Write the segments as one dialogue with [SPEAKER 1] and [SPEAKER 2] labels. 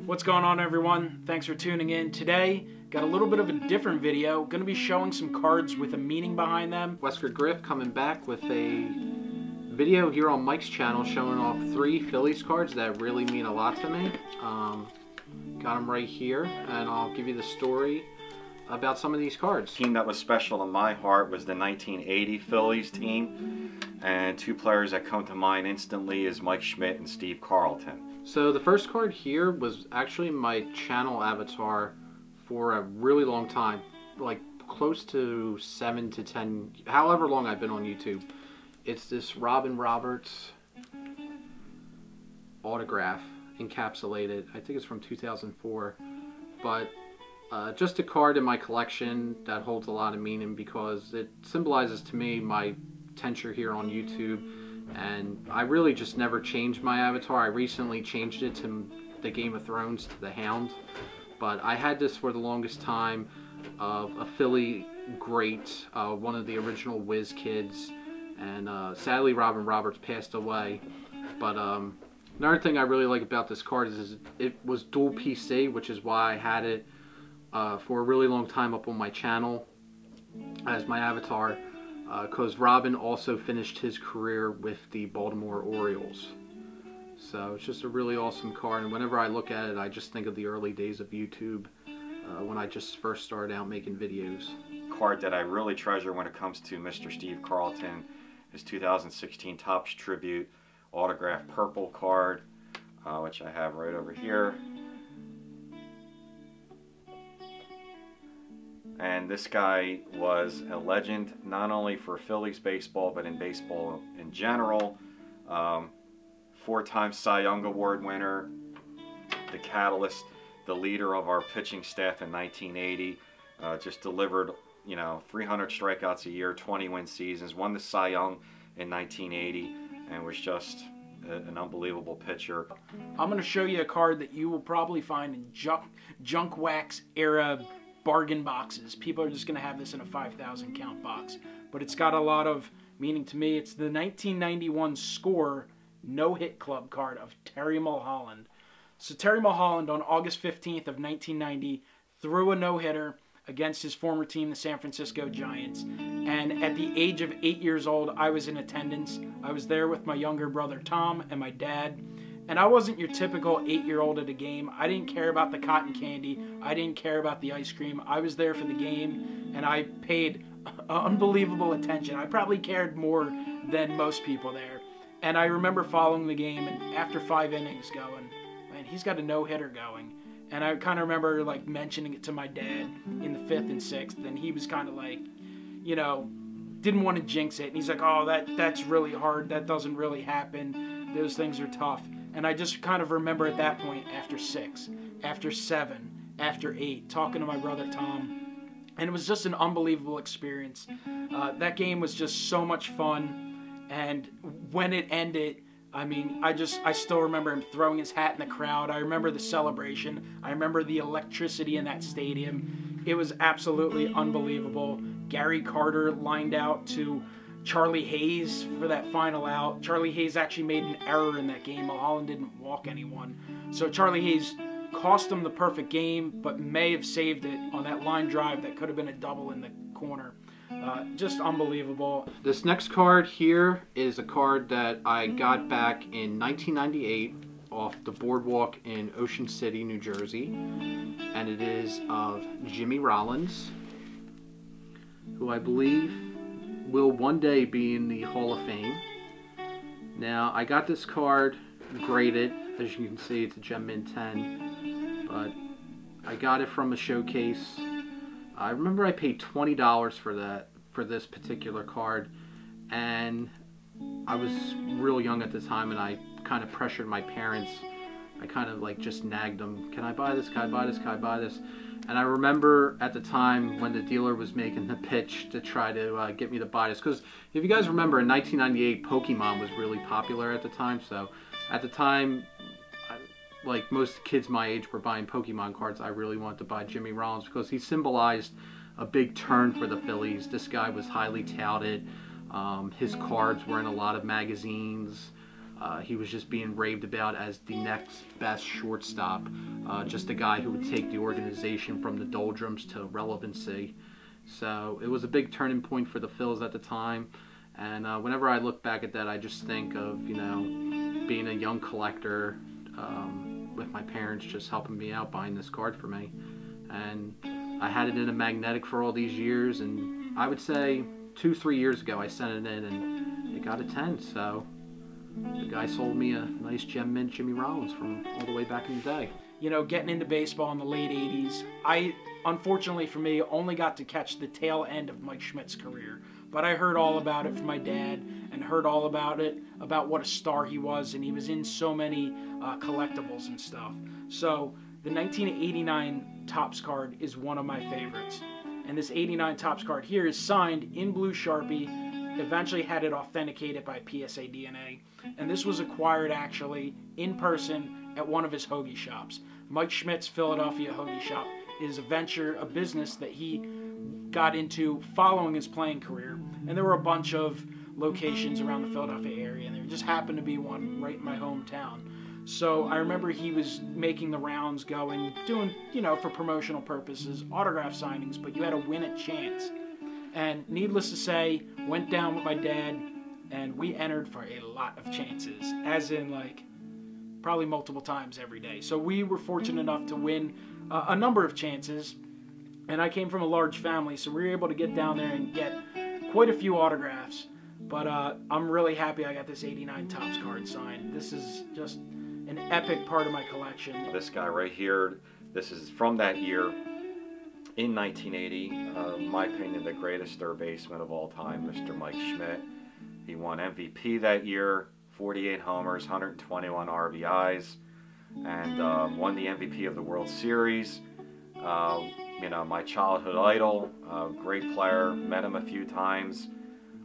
[SPEAKER 1] What's going on, everyone? Thanks for tuning in. Today, got a little bit of a different video. Going to be showing some cards with a meaning behind them.
[SPEAKER 2] Wesker Griff coming back with a video here on Mike's channel showing off 3 Phillies cards that really mean a lot to me. Got them right here, and I'll give you the story about some of these cards.
[SPEAKER 3] The team that was special to my heart was the 1980 Phillies team, and 2 players that come to mind instantly is Mike Schmidt and Steve Carlton.
[SPEAKER 2] So the first card here was actually my channel avatar for a really long time, like close to 7 to 10, however long I've been on YouTube. It's this Robin Roberts autograph encapsulated. I think it's from 2004, but just a card in my collection that holds a lot of meaning because it symbolizes to me my tenure here on YouTube. And I really just never changed my avatar. I recently changed it to the Game of Thrones, to the Hound. But I had this for the longest time of a Philly great, one of the original Whiz kids. And sadly, Robin Roberts passed away. But another thing I really like about this card is it was dual PC, which is why I had it for a really long time up on my channel as my avatar. Because Robin also finished his career with the Baltimore Orioles. So it's just a really awesome card, and whenever I look at it, I just think of the early days of YouTube when I just first started out making videos.
[SPEAKER 3] Card that I really treasure when it comes to Mr. Steve Carlton is 2016 Topps Tribute autograph purple card, which I have right over here. And this guy was a legend, not only for Phillies baseball, but in baseball in general. 4-time Cy Young Award winner, the catalyst, the leader of our pitching staff in 1980. Just delivered, 300 strikeouts a year, 20-win seasons, won the Cy Young in 1980, and was just an unbelievable pitcher.
[SPEAKER 1] I'm going to show you a card that you will probably find in junk wax era bargain boxes. People are just going to have this in a 5,000 count box, but it's got a lot of meaning to me. It's the 1991 Score no-hit club card of Terry Mulholland. So Terry Mulholland on August 15th of 1990 threw a no-hitter against his former team, the San Francisco Giants, and at the age of 8 years old, I was in attendance. I was there with my younger brother Tom and my dad. And I wasn't your typical 8-year-old at a game. I didn't care about the cotton candy. I didn't care about the ice cream. I was there for the game, and I paid unbelievable attention. I probably cared more than most people there. And I remember following the game, and after 5 innings going, man, he's got a no-hitter going. And I kind of remember like mentioning it to my dad in the 5th and 6th, and he was kind of like, didn't want to jinx it. And he's like, oh, that's really hard. That doesn't really happen. Those things are tough. And I just kind of remember at that point, after 6, after 7, after 8, talking to my brother Tom. And it was just an unbelievable experience. That game was just so much fun. And when it ended, I mean, I still remember him throwing his hat in the crowd. I remember the celebration. I remember the electricity in that stadium. It was absolutely unbelievable. Gary Carter lined out to Charlie Hayes for that final out. Charlie Hayes actually made an error in that game. Mulholland didn't walk anyone. So Charlie Hayes cost him the perfect game, but may have saved it on that line drive that could have been a double in the corner. Just unbelievable.
[SPEAKER 2] This next card here is a card that I got back in 1998 off the boardwalk in Ocean City, New Jersey. And it is of Jimmy Rollins, who I believe will one day be in the Hall of Fame. Now, I got this card graded. As you can see, it's a Gem Mint 10, but I got it from a showcase. I remember I paid $20 for this particular card, and I was real young at the time, and I kind of pressured my parents. I kind of like just nagged them, can I buy this, can I buy this, can I buy this? And I remember at the time when the dealer was making the pitch to try to get me to buy this. Because if you guys remember, in 1998, Pokemon was really popular at the time. So at the time, like most kids my age were buying Pokemon cards, I really wanted to buy Jimmy Rollins because he symbolized a big turn for the Phillies. This guy was highly touted. His cards were in a lot of magazines. He was just being raved about as the next best shortstop, just a guy who would take the organization from the doldrums to relevancy. So it was a big turning point for the Phils at the time. And whenever I look back at that, I just think of, you know, being a young collector with my parents just helping me out, buying this card for me. And I had it in a magnetic for all these years, and I would say 2-3 years ago I sent it in and it got a 10. So the guy sold me a nice gem mint Jimmy Rollins from all the way back in the day.
[SPEAKER 1] You know, getting into baseball in the late 80s, I, unfortunately for me, only got to catch the tail end of Mike Schmidt's career. But I heard all about it from my dad and heard all about it, about what a star he was, and he was in so many collectibles and stuff. So the 1989 Topps card is one of my favorites. And this 89 Topps card here is signed in blue Sharpie, eventually had it authenticated by PSA DNA. And this was acquired actually in person at one of his hoagie shops. Mike Schmidt's Philadelphia hoagie shop is a venture, a business that he got into following his playing career. And there were a bunch of locations around the Philadelphia area, and there just happened to be one right in my hometown. So I remember he was making the rounds, going, doing, you know, for promotional purposes, autograph signings, but you had to win a chance. And needless to say, went down with my dad, and we entered for a lot of chances, as in like probably multiple times every day. So we were fortunate enough to win a number of chances, and I came from a large family, so we were able to get down there and get quite a few autographs. But I'm really happy I got this 89 Topps card signed. This is just an epic part of my collection.
[SPEAKER 3] This guy right here, this is from that year in 1980. In my opinion, the greatest third baseman of all time, Mr. Mike Schmidt. He won MVP that year, 48 homers, 121 RBIs, and won the MVP of the World Series. You know, my childhood idol, great player, met him a few times,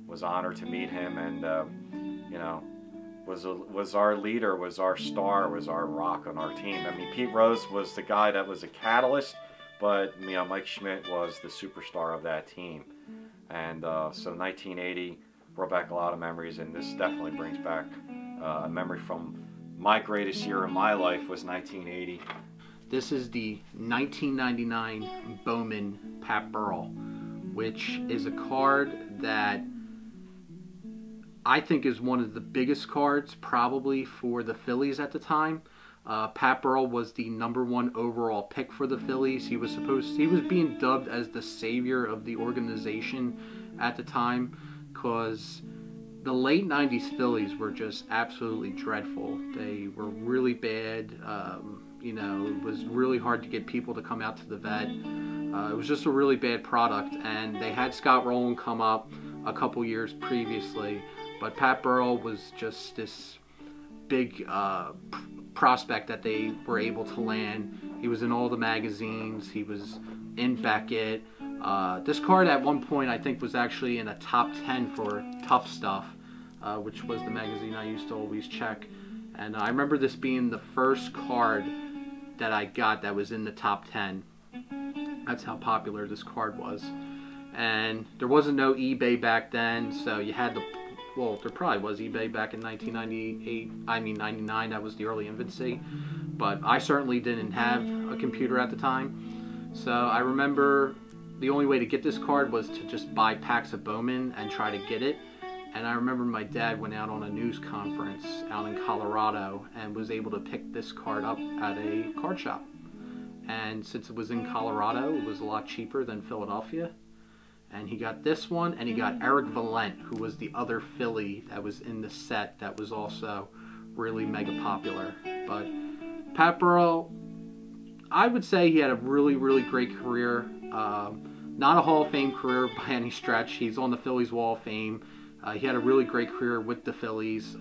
[SPEAKER 3] was honored to meet him, and you know, was our leader, was our star, was our rock on our team. I mean, Pete Rose was the guy that was a catalyst, but you know, Mike Schmidt was the superstar of that team. And so 1980 brought back a lot of memories, and this definitely brings back a memory from my greatest year in my life was 1980.
[SPEAKER 2] This is the 1999 Bowman Pat Burrell, which is a card that I think is one of the biggest cards probably for the Phillies at the time. Pat Burrell was the #1 overall pick for the Phillies. He was being dubbed as the savior of the organization at the time, because the late 90s Phillies were just absolutely dreadful. They were really bad. You know, it was really hard to get people to come out to the vet. It was just a really bad product, and they had Scott Rollins come up a couple years previously, but Pat Burrell was just this big prospect that they were able to land. He was in all the magazines. He was in Beckett. This card at one point I think was actually in a top 10 for Tough Stuff, which was the magazine I used to always check. And I remember this being the first card that I got that was in the top 10. That's how popular this card was. And there wasn't no eBay back then, so you had to, well, there probably was eBay back in 99, that was the early infancy. But I certainly didn't have a computer at the time. So I remember the only way to get this card was to just buy packs of Bowman and try to get it. And I remember my dad went out on a news conference out in Colorado and was able to pick this card up at a card shop. And since it was in Colorado, it was a lot cheaper than Philadelphia. And he got this one, and he got Eric Valent, who was the other Philly that was in the set that was also really mega popular. But Pat Burrell, I would say he had a really, really great career. Not a Hall of Fame career by any stretch. He's on the Phillies Wall of Fame. He had a really great career with the Phillies.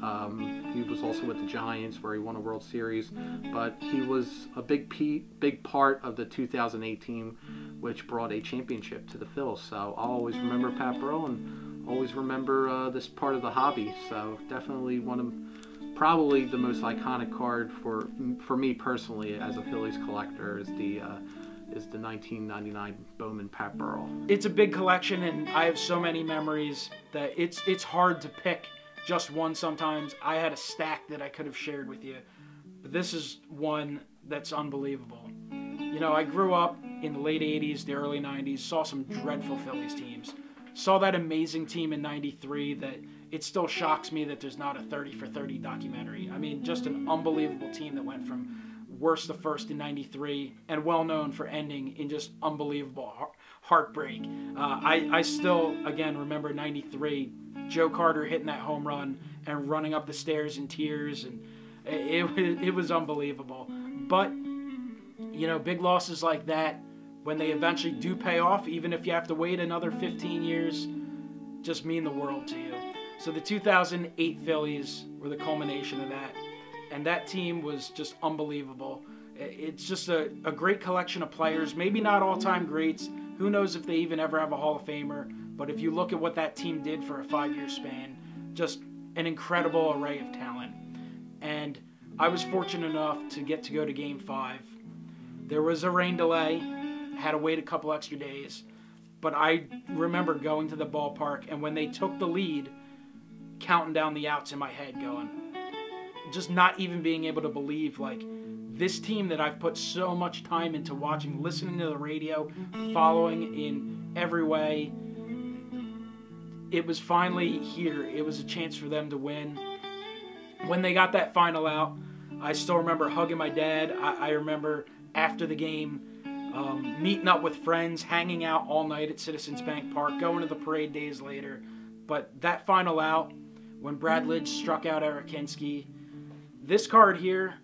[SPEAKER 2] He was also with the Giants, where he won a World Series. But he was a big part of the 2008 team, which brought a championship to the Phils. So I'll always remember Pat Burrell and always remember this part of the hobby. So definitely one of probably the most iconic card for me personally as a Phillies collector is the 1999 Bowman Pat Burrell.
[SPEAKER 1] It's a big collection, and I have so many memories that it's hard to pick just one sometimes. I had a stack that I could have shared with you. But this is one that's unbelievable. You know, I grew up in the late 80s, the early 90s, saw some dreadful Phillies teams. Saw that amazing team in 93 that it still shocks me that there's not a 30 for 30 documentary. I mean, just an unbelievable team that went from worst to first in 93 and well known for ending in just unbelievable heartbreak. I still, again, remember 93, Joe Carter hitting that home run and running up the stairs in tears, and it was unbelievable. But, you know, big losses like that, when they eventually do pay off, even if you have to wait another 15 years, just mean the world to you. So the 2008 Phillies were the culmination of that, and that team was just unbelievable. It's just a great collection of players, maybe not all-time greats. Who knows if they even ever have a Hall of Famer, but if you look at what that team did for a 5-year span, just an incredible array of talent. And I was fortunate enough to get to go to Game 5. There was a rain delay, had to wait a couple extra days, but I remember going to the ballpark, and when they took the lead, counting down the outs in my head, going, just not even being able to believe, like, this team that I've put so much time into watching, listening to the radio, following in every way, it was finally here. It was a chance for them to win. When they got that final out, I still remember hugging my dad. I remember after the game, meeting up with friends, hanging out all night at Citizens Bank Park, going to the parade days later. But that final out, when Brad Lidge struck out Eric Kinski, this card here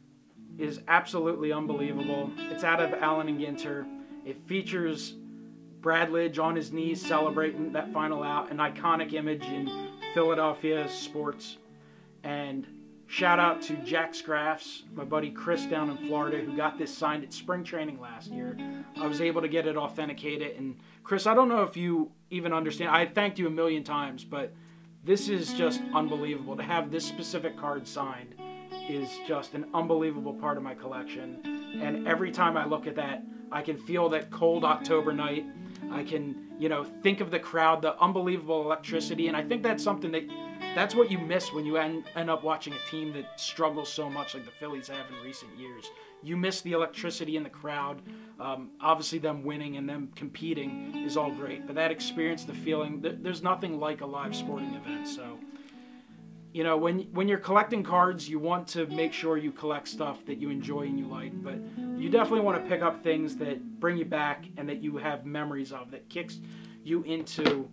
[SPEAKER 1] is absolutely unbelievable. It's out of Allen and Ginter. It features Brad Lidge on his knees celebrating that final out, an iconic image in Philadelphia sports. And shout out to Jack Scraffs, my buddy Chris down in Florida, who got this signed at spring training last year. I was able to get it authenticated. And Chris, I don't know if you even understand. I thanked you a million times, but this is just unbelievable. To have this specific card signed is just an unbelievable part of my collection. And every time I look at that, I can feel that cold October night. I can, you know, think of the crowd, the unbelievable electricity. And I think that's something that's what you miss when you end up watching a team that struggles so much like the Phillies have in recent years. You miss the electricity in the crowd. Obviously them winning and them competing is all great, but that experience, the feeling, there's nothing like a live sporting event. So, you know, when you're collecting cards, you want to make sure you collect stuff that you enjoy and you like, but you definitely want to pick up things that bring you back and that you have memories of, that kicks you into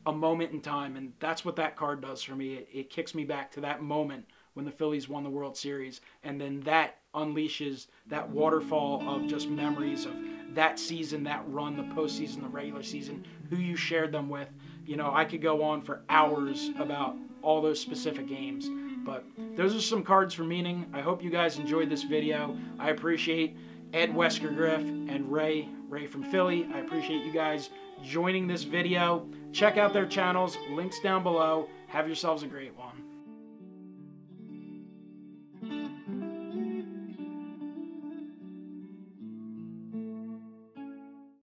[SPEAKER 1] a moment in time. And that's what that card does for me. It kicks me back to that moment when the Phillies won the World Series, and then that unleashes that waterfall of just memories of that season, that run, the postseason, the regular season, who you shared them with. You know, I could go on for hours about all those specific games, but those are some cards for meaning. I hope you guys enjoyed this video. I appreciate Ed Weskergriff and Ray from Philly. I appreciate you guys joining this video. Check out their channels, links down below. Have yourselves a great one.